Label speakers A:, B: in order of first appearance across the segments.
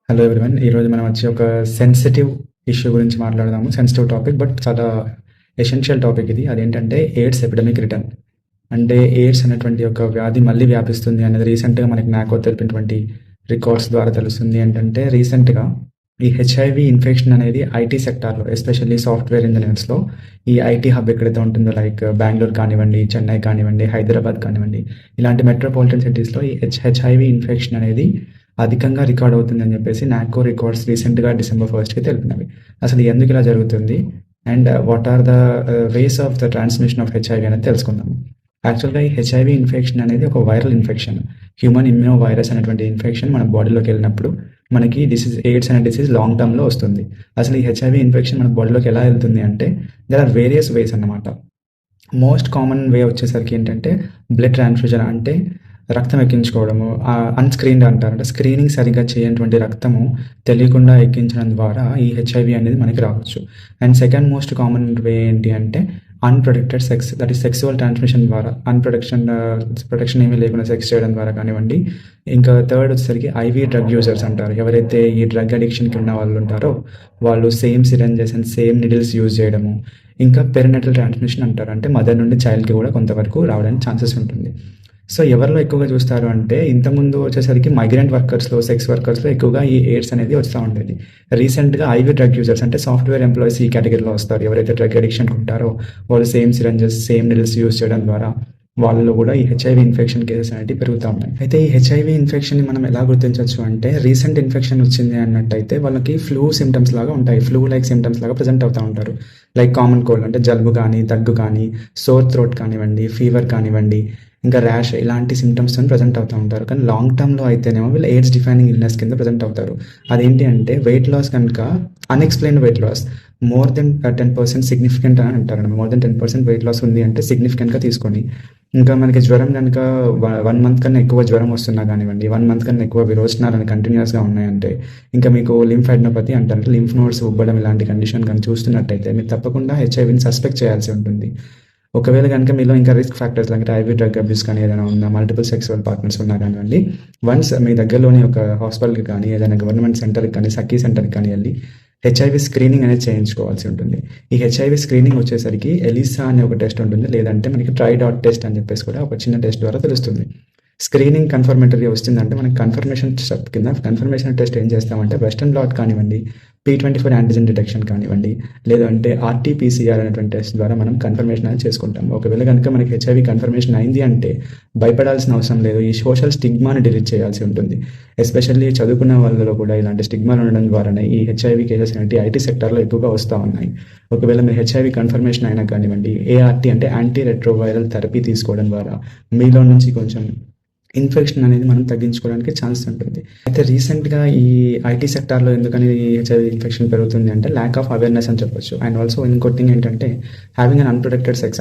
A: Hello everyone. ఈరోజు మనం వచ్చి ఒక సెన్సిటివ్ ఇష్యూ గురించి మాట్లాడదాము. సెన్సిటివ్ టాపిక్, బట్ చాలా ఎసెన్షియల్ టాపిక్ ఇది. అదేంటంటే ఎయిడ్స్ ఎపిడమిక్ రిటర్న్. అంటే ఎయిడ్స్ అనేటువంటి ఒక వ్యాధి మళ్ళీ వ్యాపిస్తుంది అనేది రీసెంట్గా మనకి నాకో తెలిపినటువంటి రికార్డ్స్ ద్వారా తెలుస్తుంది. ఏంటంటే రీసెంట్గా ఈ హెచ్ఐవి ఇన్ఫెక్షన్ అనేది ఐటీ సెక్టార్లో, ఎస్పెషల్లీ సాఫ్ట్వేర్ ఇంజనీర్స్లో, ఈ ఐటీ హబ్ ఎక్కడైతే ఉంటుందో లైక్ బెంగళూరు కానివ్వండి, చెన్నై కానివ్వండి, హైదరాబాద్ కానివ్వండి, ఇలాంటి మెట్రోపాలిటన్ సిటీస్లో ఈ హెచ్ఐవి ఇన్ఫెక్షన్ అనేది అధికంగా రికార్డ్ అవుతుందని చెప్పేసి నాకో రికార్డ్స్ రీసెంట్గా December 1st తెలిపినవి. అసలు ఎందుకు ఇలా జరుగుతుంది and what are the ways of the transmission of HIV అనేది తెలుసుకుందాం. యాక్చువల్గా ఈ హెచ్ఐవి ఇన్ఫెక్షన్ అనేది ఒక viral infection, human immuno virus అనేటువంటి ఇన్ఫెక్షన్ మన బాడీలోకి వెళ్ళినప్పుడు మనకి ఎయిడ్స్ అనే డిసీజ్ లాంగ్ టర్మ్లో వస్తుంది. అసలు ఈ హెచ్ఐవి ఇన్ఫెక్షన్ మన బాడీలోకి ఎలా వెళ్తుంది అంటే దర్ ఆర్ వేరియస్ వేస్ అన్నమాట. మోస్ట్ కామన్ వే వచ్చేసరికి ఏంటంటే బ్లడ్ ట్రాన్స్ఫ్యూజన్, అంటే రక్తం ఎక్కించుకోవడము. అన్స్క్రీన్డ్ అంటారు, అంటే స్క్రీనింగ్ సరిగ్గా చేయనటువంటి రక్తము తెలియకుండా ఎక్కించడం ద్వారా ఈ హెచ్ఐవి అనేది మనకి రావచ్చు. అండ్ సెకండ్ మోస్ట్ కామన్ వే ఏంటి అంటే unprotected sex, that is sexual transmission ద్వారా, ప్రొటెక్షన్ ఏమీ లేకుండా సెక్స్ చేయడం ద్వారా కానివ్వండి. ఇంకా థర్డ్ వచ్చేసరికి ఐవీ డ్రగ్ యూజర్స్ అంటారు. ఎవరైతే ఈ డ్రగ్ అడిక్షన్కి ఉన్న వాళ్ళు ఉంటారో వాళ్ళు same syringes and same needles use చేయడము. ఇంకా పెరినటల్ ట్రాన్స్మిషన్ అంటారు, అంటే మదర్ నుండి చైల్డ్కి కూడా కొంతవరకు రావడానికి ఛాన్సెస్ ఉంటుంది. సో ఎవరిలో ఎక్కువగా చూస్తారు అంటే ఇంతకుముందు వచ్చేసరికి మైగ్రెంట్ వర్కర్స్లో, సెక్స్ వర్కర్స్లో ఎక్కువగా ఈ ఎయిడ్స్ అనేది వస్తూ ఉండేది. రీసెంట్గా ఐవీ డ్రగ్ యూజర్స్, అంటే సాఫ్ట్వేర్ ఎంప్లాయీస్ ఈ కేటగిరీలో వస్తారు. ఎవరైతే డ్రగ్ అడిక్షన్ ఉంటారో వాళ్ళు same syringes, same needles use చేయడం ద్వారా వాళ్ళలో కూడా ఈ హెచ్ఐవి ఇన్ఫెక్షన్ కేసెస్ అనేవి పెరుగుతూ ఉన్నాయి. అయితే ఈ హెచ్ఐవి ఇన్ఫెక్షన్ని మనం ఎలా గుర్తించవచ్చు అంటే రీసెంట్ ఇన్ఫెక్షన్ వచ్చింది అన్నట్టయితే వాళ్ళకి ఫ్లూ సిమ్టమ్స్ లాగా ఉంటాయి, ఫ్లూ లైక్ సిమ్టమ్స్ లాగా ప్రజెంట్ అవుతూ ఉంటారు. లైక్ కామన్ కోల్డ్, అంటే జలుబు కానీ, దగ్గు కానీ, సోర్ థ్రోట్ కానివ్వండి, ఫీవర్ కానివ్వండి, ఇంకా ర్యాష్, ఇలాంటి సిమ్టమ్స్తో ప్రజెంట్ అవుతూ ఉంటారు. కానీ లాంగ్ టర్మ్లో అయితేనేమో వీళ్ళు ఎయిడ్స్ డిఫైనింగ్ ఇల్నెస్ కింద ప్రజెంట్ అవుతారు. అదేంటి అంటే వెయిట్ లాస్ కనుక, unexplained weight loss more than 10% significant అని అంటారు. మోర్ దెన్ 10% వెయిట్ లాస్ ఉంది అంటే సిగ్నిఫికెంట్గా తీసుకొని, ఇంకా మనకి జ్వరం కనుక 1 month కన్నా ఎక్కువ జ్వరం వస్తున్నా కానివ్వండి, 1 month కన్నా ఎక్కువ విరోచనాలు కంటిన్యూస్గా ఉన్నాయంటే, ఇంకా మీకు లింఫాడినోపతి అంటారు, లింఫ్ నోడ్స్ ఉబ్బడం, ఇలాంటి కండిషన్ కానీ చూస్తున్నట్టయితే మీరు తప్పకుండా హెచ్ఐవిని సస్పెక్ట్ చేయాల్సి ఉంటుంది. ఒకవేళ కనుక మీలో ఇంకా రిస్క్ ఫ్యాక్టర్స్ అంటే ఐవీ డ్రగ్ అబ్యూస్ కానీ ఏదైనా ఉందా, మల్టిపుల్ సెక్సువల్ పార్ట్నర్స్ ఉన్నా కానివ్వండి, వన్స్ మీ దగ్గరలోని ఒక హాస్పిటల్కి కానీ, ఏదైనా గవర్నమెంట్ సెంటర్కి కానీ, సఖీ సెంటర్కి కానీ వెళ్ళి హెచ్ఐవి స్క్రీనింగ్ అనేది చేయించుకోవాల్సి ఉంటుంది. ఈ హెచ్ఐవి స్క్రీనింగ్ వచ్చేసరికి ఎలిసా అనే ఒక టెస్ట్ ఉంటుంది, లేదంటే మనకి ట్రైడాట్ టెస్ట్ అని చెప్పేసి కూడా ఒక చిన్న టెస్ట్ ద్వారా తెలుస్తుంది. స్క్రీనింగ్ కన్ఫర్మేటరీ వస్తుందంటే మనకి కన్ఫర్మేషన్ స్టెప్ కింద కన్ఫర్మేషన్ టెస్ట్ ఏం చేస్తామంటే వెస్టర్న్ బ్లాట్ కానివ్వండి, P24 యాంటిజెన్ డిటెక్షన్ కానివ్వండి, లేదంటే RT-PCR అనేటువంటి టెస్ట్ ద్వారా మనం కన్ఫర్మేషన్ అనేది చేసుకుంటాం. ఒకవేళ కనుక మనకి హెచ్ఐవి కన్ఫర్మేషన్ అయింది అంటే భయపడాల్సిన అవసరం లేదు. ఈ సోషల్ స్టిగ్మాని డిలీట్ చేయాల్సి ఉంటుంది. ఎస్పెషల్లీ చదువుకున్న వాళ్ళలో కూడా ఇలాంటి స్టిగ్మాలు ఉండడం ద్వారానే ఈ హెచ్ఐవి కేసెస్ అనేవి ఐటీ సెక్టార్లో ఎక్కువగా వస్తూ ఉన్నాయి. ఒకవేళ మీరు హెచ్ఐవి కన్ఫర్మేషన్ అయినా కానివ్వండి, ART అంటే యాంటీ రెట్రోవైరల్ థెరపీ తీసుకోవడం ద్వారా మీలో నుంచి కొంచెం ఇన్ఫెక్షన్ అనేది మనం తగ్గించుకోవడానికి ఛాన్స్ ఉంటుంది. అయితే రీసెంట్గా ఈ ఐటీ సెక్టార్లో ఎందుకని హెచ్ఐవి ఇన్ఫెక్షన్ పెరుగుతుంది అంటే ల్యాక్ ఆఫ్ అవేర్నెస్ అని చెప్పొచ్చు. అండ్ ఆల్సో ఇంకోటి థింగ్ ఏంటంటే హ్యావింగ్ అన్ అన్ప్రొటెక్టెడ్ సెక్స్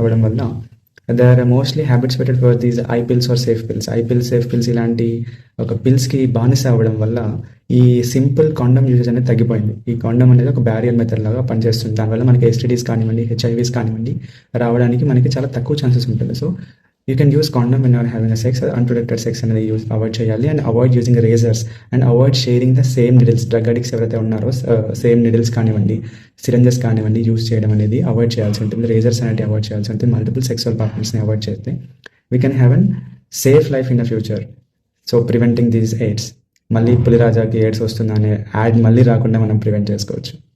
A: అవ్వడం వల్ల దే ఆర్ మోస్ట్లీ హ్యాబిట్స్పేటెడ్ for these I pills are safe pills ఇలాంటి ఒక పిల్స్కి బానిస అవ్వడం వల్ల ఈ సింపుల్ కాండమ్ యూజెస్ అనేది తగ్గిపోయింది. ఈ కాండమ్ అనేది ఒక బ్యారియర్ మెథడ్ లాగా పనిచేస్తుంది. దానివల్ల మనకి ఎస్టీడీస్ కానివ్వండి, హెచ్ఐవీస్ కానివ్వండి రావడానికి మనకి చాలా తక్కువ ఛాన్సెస్ ఉంటుంది. So you can use condom when you're having a sex. Unprotected sex అనేది అవాయిడ్ చేయాలి. And avoid using razors and avoid sharing the same needles. Drug addicts ఎవరైతే ఉన్నారో సేమ్ నిడిల్స్ కానివ్వండి, సిరంజెస్ కానివ్వండి యూజ్ చేయడం అనేది అవాయిడ్ చేయాల్సి ఉంటుంది. రేజర్స్ అనేవి అవాయిడ్ చేయాల్సి ఉంటుంది. మల్టిపుల్ సెక్సువల్ పార్ట్నర్స్ని అవాయిడ్ చేస్తే we can have an safe life in the future. So preventing these AIDS, మళ్ళీ పులిరాజాకి ఎయిడ్స్ వస్తుందనే యాడ్ మళ్ళీ రాకుండా మనం ప్రివెంట్ చేసుకోవచ్చు.